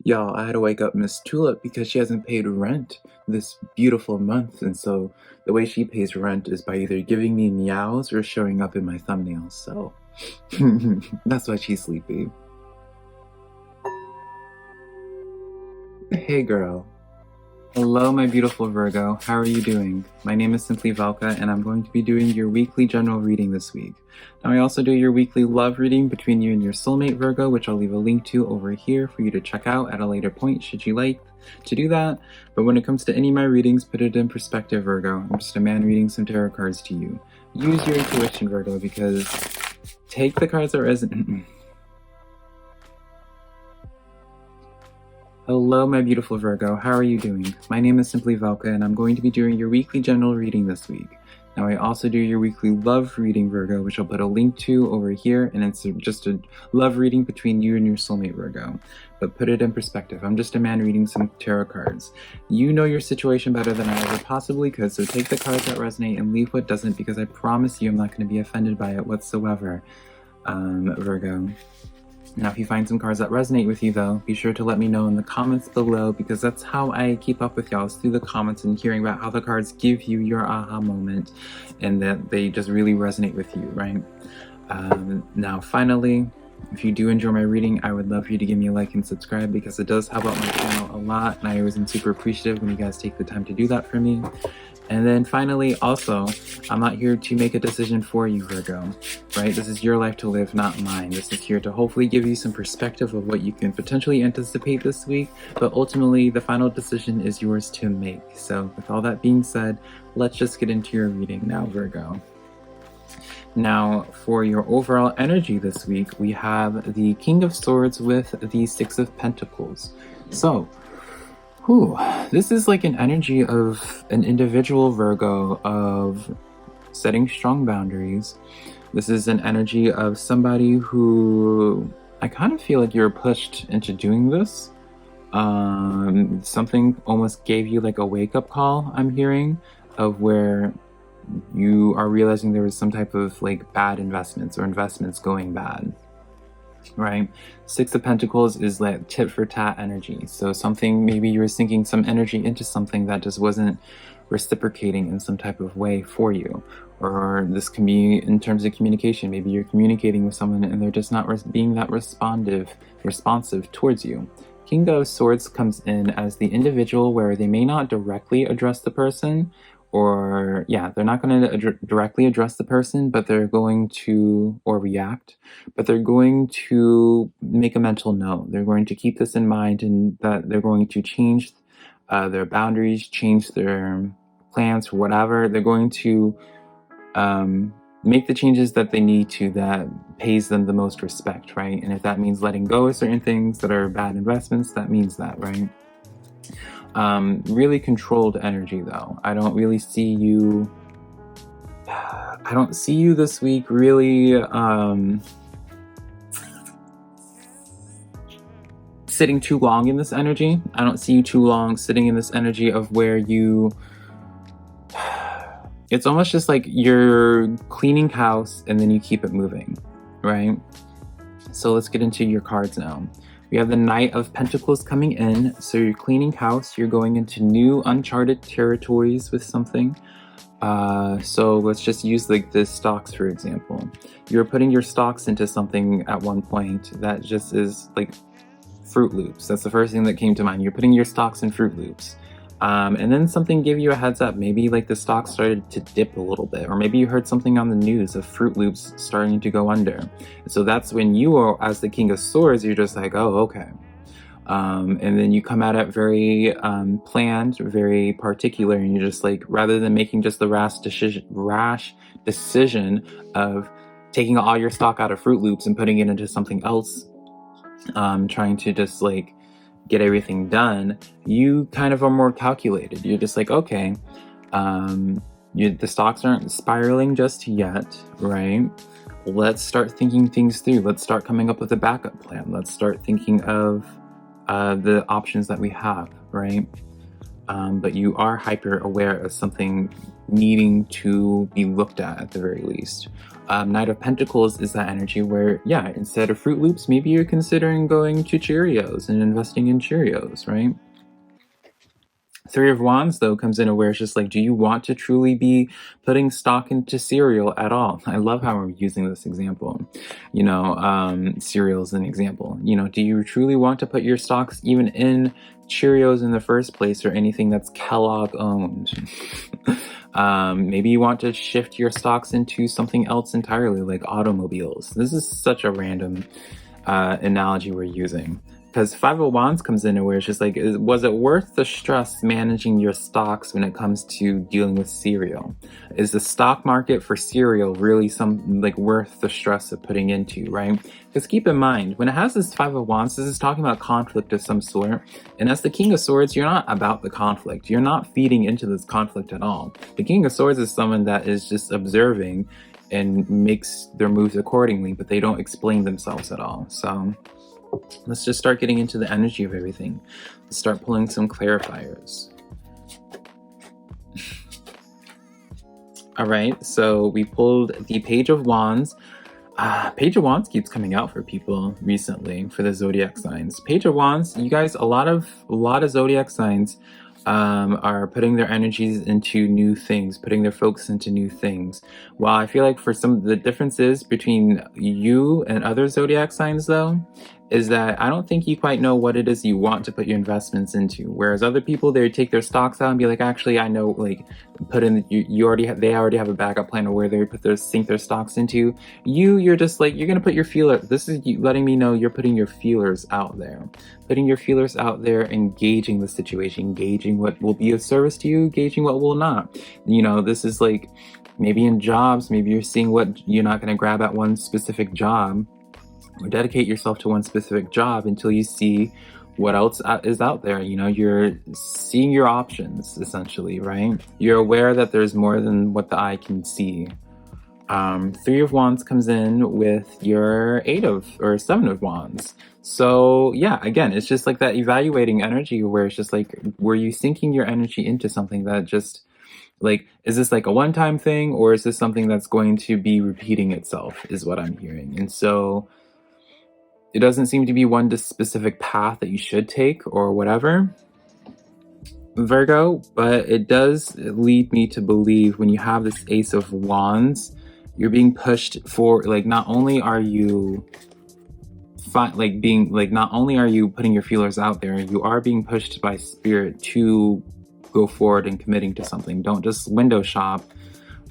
Y'all, I had to wake up Miss Tulip because she hasn't paid rent this beautiful month, and so the way she pays rent is by either giving me meows or showing up in my thumbnails, so that's why she's sleepy. Hey girl. Hello, my beautiful Virgo. How are you doing? My name is SimplyVelca, and I'm going to be doing your weekly general reading this week. Now, I also do your weekly love reading between you and your soulmate, Virgo, which I'll leave a link to over here for you to check out at a later point, should you like to do that. But when it comes to any of my readings, put it in perspective, Virgo. I'm just a man reading some tarot cards to you. Use your intuition, Virgo, because take the cards that resonate. Hello, my beautiful Virgo. How are you doing? My name is SimplyVelca, and I'm going to be doing your weekly general reading this week. Now, I also do your weekly love reading, Virgo, which I'll put a link to over here, and it's just a love reading between you and your soulmate, Virgo. But put it in perspective. I'm just a man reading some tarot cards. You know your situation better than I ever possibly could, so take the cards that resonate and leave what doesn't, because I promise you I'm not going to be offended by it whatsoever, Virgo. Now, if you find some cards that resonate with you, though, be sure to let me know in the comments below, because that's how I keep up with y'all, is through the comments and hearing about how the cards give you your aha moment and that they just really resonate with you, right? Now, finally, if you do enjoy my reading, I would love for you to give me a like and subscribe, because it does help out my channel a lot, and I always am super appreciative when you guys take the time to do that for me. And then finally, also, I'm not here to make a decision for you, Virgo, right? This is your life to live, not mine. This is here to hopefully give you some perspective of what you can potentially anticipate this week, but ultimately the final decision is yours to make. So with all that being said, let's just get into your reading now, Virgo. Now, for your overall energy this week, we have the King of Swords with the Six of Pentacles. So, this is like an energy of an individual Virgo of setting strong boundaries. This is an energy of somebody who I kind of feel like you're pushed into doing this. Something almost gave you like a wake-up call, I'm hearing, of where you are realizing there was some type of like bad investments or investments going bad. Right? Six of Pentacles is like tit for tat energy. So something, maybe you were sinking some energy into something that just wasn't reciprocating in some type of way for you. Or this can be in terms of communication. Maybe you're communicating with someone and they're just not being that responsive towards you. King of Swords comes in as the individual where they may not directly address the person, or they're not going to directly address the person, but they're going to, or react, but they're going to make a mental note. They're going to keep this in mind, and that they're going to change their boundaries, change their plans for whatever. They're going to make the changes that they need to that pays them the most respect, right? And if that means letting go of certain things that are bad investments, that means that, right? Really controlled energy, though. I don't really see you, this week really sitting too long in this energy. I don't see you too long sitting in this energy of where you, it's almost just like you're cleaning house and then you keep it moving, right? So let's get into your cards now. We have the Knight of Pentacles coming in. So you're cleaning house, you're going into new uncharted territories with something. So let's just use like the stocks, for example. You're putting your stocks into something at one point that just is like Fruit Loops. That's the first thing that came to mind. You're putting your stocks in Fruit Loops. And then something gave you a heads up. Maybe like the stock started to dip a little bit, or maybe you heard something on the news of Fruit Loops starting to go under. So that's when you are, as the King of Swords, you're just like, oh, okay. And then you come at it very planned, very particular, and you're just like, rather than making just the rash decision of taking all your stock out of Fruit Loops and putting it into something else, trying to just like get everything done, you kind of are more calculated. You're just like, okay, the stocks aren't spiraling just yet, right? Let's start thinking things through. Let's start coming up with a backup plan. Let's start thinking of the options that we have, right? but you are hyper aware of something needing to be looked at the very least. Knight of Pentacles is that energy where, yeah, instead of Fruit Loops, maybe you're considering going to Cheerios and investing in Cheerios, right? Three of Wands, though, comes in where it's just like, do you want to truly be putting stock into cereal at all? I love how I'm using this example. You know, cereal is an example. You know, do you truly want to put your stocks even in Cheerios in the first place or anything that's Kellogg owned? Maybe you want to shift your stocks into something else entirely, like automobiles. This is such a random analogy we're using. Because Five of Wands comes in where it's just like, was it worth the stress managing your stocks when it comes to dealing with cereal? Is the stock market for cereal really worth the stress of putting into, right? Because keep in mind, when it has this Five of Wands, this is talking about conflict of some sort. And as the King of Swords, you're not about the conflict. You're not feeding into this conflict at all. The King of Swords is someone that is just observing and makes their moves accordingly, but they don't explain themselves at all. So let's just start getting into the energy of everything. Let's start pulling some clarifiers. All right, so we pulled the Page of Wands. Page of Wands keeps coming out for people recently for the Zodiac signs. Page of Wands, you guys, a lot of Zodiac signs are putting their energies into new things, putting their focus into new things. While I feel like for some of the differences between you and other Zodiac signs, though, is that I don't think you quite know what it is you want to put your investments into. Whereas other people, they take their stocks out and be like, actually, I know, like, put in, they already have a backup plan of where they sink their stocks into. You're just like, you're gonna put your feeler. This is you letting me know you're putting your feelers out there, engaging the situation, engaging what will be of service to you, engaging what will not. You know, this is like maybe in jobs, maybe you're seeing what you're not gonna grab at one specific job, or dedicate yourself to one specific job until you see what else is out there. You know, you're seeing your options, essentially, right? You're aware that there's more than what the eye can see. Three of Wands comes in with your Seven of Wands. So yeah, again, it's just like that evaluating energy where it's just like, were you sinking your energy into something that just, like, is this like a one-time thing, or is this something that's going to be repeating itself, is what I'm hearing. And so it doesn't seem to be one specific path that you should take or whatever, Virgo, but it does lead me to believe when you have this Ace of Wands, you're being pushed for, like, not only are you not only are you putting your feelers out there, you are being pushed by spirit to go forward and committing to something. Don't just window shop,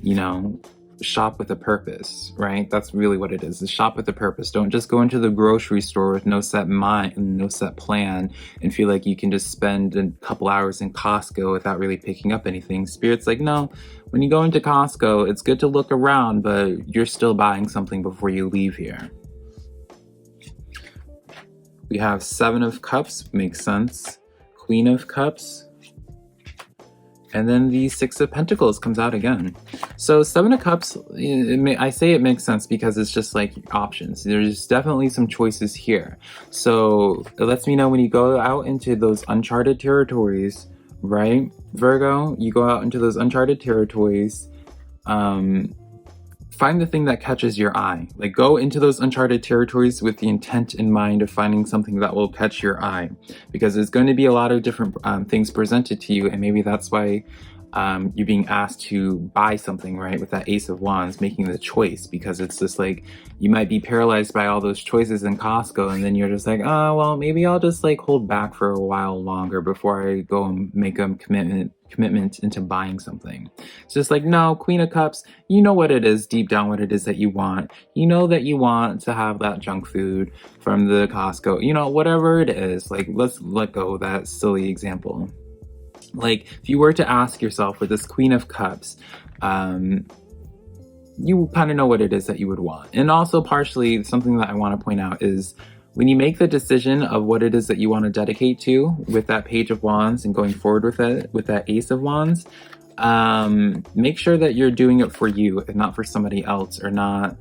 you know, shop with a purpose, right? That's really what it is shop with a purpose. Don't just go into the grocery store with no set mind, no set plan, and feel like you can just spend a couple hours in Costco without really picking up anything. Spirit's like, no, when you go into Costco, it's good to look around, but you're still buying something before you leave here. We have Seven of Cups, makes sense. Queen of Cups. And then the Six of Pentacles comes out again. So Seven of Cups, I say it makes sense because it's just like options. There's definitely some choices here. So it lets me know when you go out into those uncharted territories, right, Virgo? You go out into those uncharted territories, find the thing that catches your eye. Like, go into those uncharted territories with the intent in mind of finding something that will catch your eye, because there's going to be a lot of different things presented to you, and maybe that's why you're being asked to buy something, right, with that Ace of Wands, making the choice, because it's just like, you might be paralyzed by all those choices in Costco, and then you're just like, oh, well, maybe I'll just like hold back for a while longer before I go and make a commitment into buying something. It's just like, no, Queen of Cups, you know what it is deep down, what it is that you want. You know that you want to have that junk food from the Costco, you know, whatever it is. Like, let's let go of that silly example. Like, if you were to ask yourself with this Queen of Cups, you kind of know what it is that you would want. And also partially something that I want to point out is when you make the decision of what it is that you want to dedicate to with that Page of Wands and going forward with it, with that Ace of Wands, make sure that you're doing it for you and not for somebody else, or not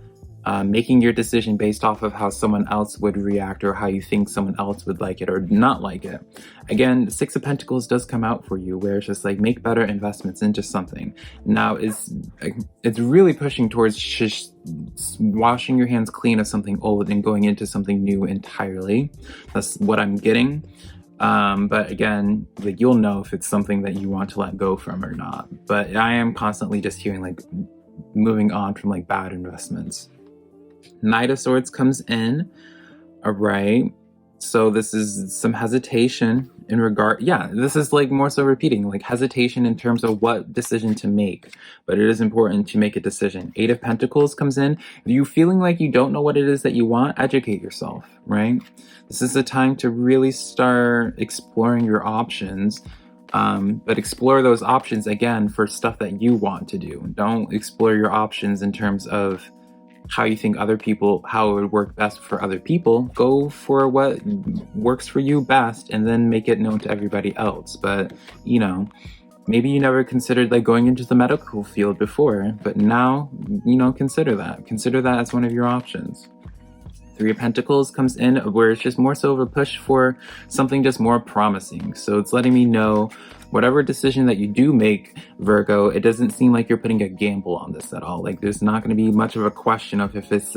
making your decision based off of how someone else would react or how you think someone else would like it or not like it. Again, the Six of Pentacles does come out for you, where it's just like make better investments into something. Now it's really pushing towards just washing your hands clean of something old and going into something new entirely. That's what I'm getting. But again, like you'll know if it's something that you want to let go from or not. But I am constantly just hearing like moving on from like bad investments. Knight of Swords comes in. All right. So this is some hesitation in regard. Yeah, this is like more so repeating, like hesitation in terms of what decision to make. But it is important to make a decision. Eight of Pentacles comes in. If you feeling like you don't know what it is that you want, educate yourself, right? This is the time to really start exploring your options. But explore those options again for stuff that you want to do. Don't explore your options in terms of how you think other people, how it would work best for other people. Go for what works for you best and then make it known to everybody else. But, you know, maybe you never considered like going into the medical field before, but now, you know, consider that. Consider that as one of your options. Three of Pentacles comes in, where it's just more so of a push for something just more promising. So it's letting me know whatever decision that you do make, Virgo, it doesn't seem like you're putting a gamble on this at all. Like there's not going to be much of a question of if this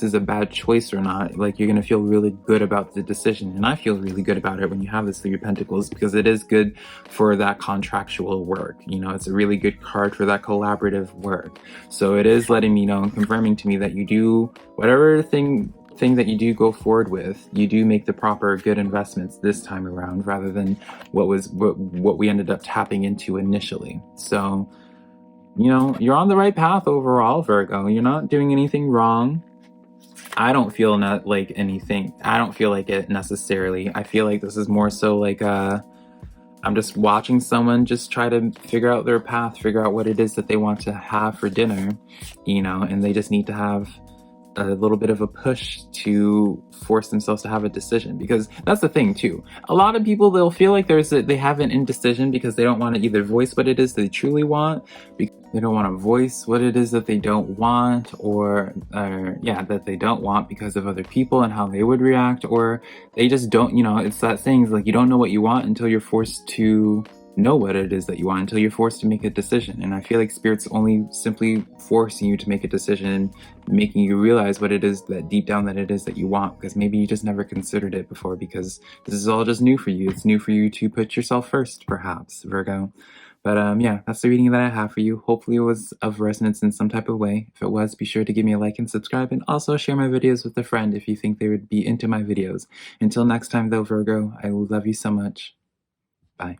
is a bad choice or not. Like you're going to feel really good about the decision. And I feel really good about it when you have this Three of Pentacles, because it is good for that contractual work. You know, it's a really good card for that collaborative work. So it is letting me know and confirming to me that you do whatever thing that you do go forward with, you do make the proper good investments this time around, rather than what we ended up tapping into initially. So, you know, you're on the right path overall, Virgo. You're not doing anything wrong. I don't feel like anything. I don't feel like it necessarily. I feel like this is more so like I'm just watching someone just try to figure out their path, figure out what it is that they want to have for dinner, you know, and they just need to have a little bit of a push to force themselves to have a decision. Because that's the thing too, a lot of people, they'll feel like they have an indecision because they don't want to either voice what it is they truly want, because they don't want to voice what it is that they don't want, or that they don't want because of other people and how they would react, or they just don't, you know, it's that saying, it's like you don't know what you want until you're forced to know what it is that you want, until you're forced to make a decision. And I feel like Spirit's only simply forcing you to make a decision, making you realize what it is that deep down that it is that you want, because maybe you just never considered it before, because this is all just new for you. It's new for you to put yourself first, perhaps, Virgo. But yeah, that's the reading that I have for you. Hopefully it was of resonance in some type of way. If it was, be sure to give me a like and subscribe, and also share my videos with a friend if you think they would be into my videos. Until next time though, Virgo, I love you so much. Bye.